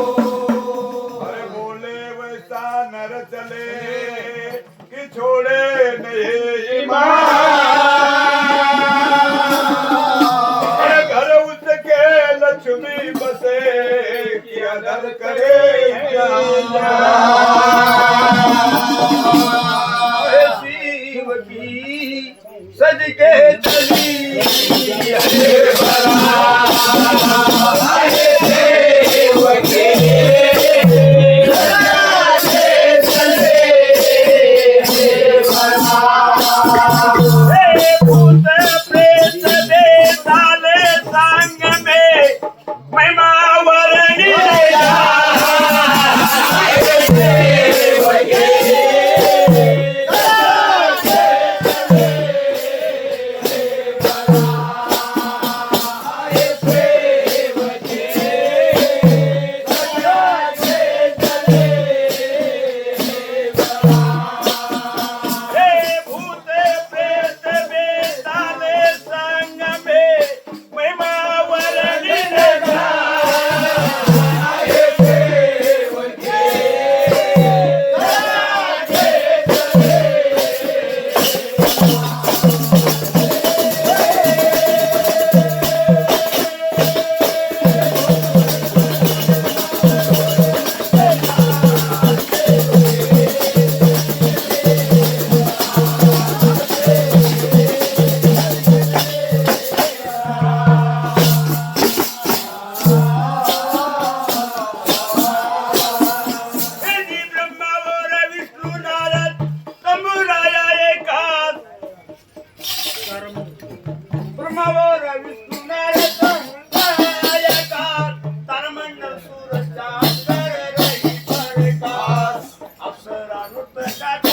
अरे बोले वैसा नर चले कि छोड़े नहीं ईमान। अरे घर उसके लक्ष्मी बसे कि अदर करे शिव की सज के चली हरे अप्सरा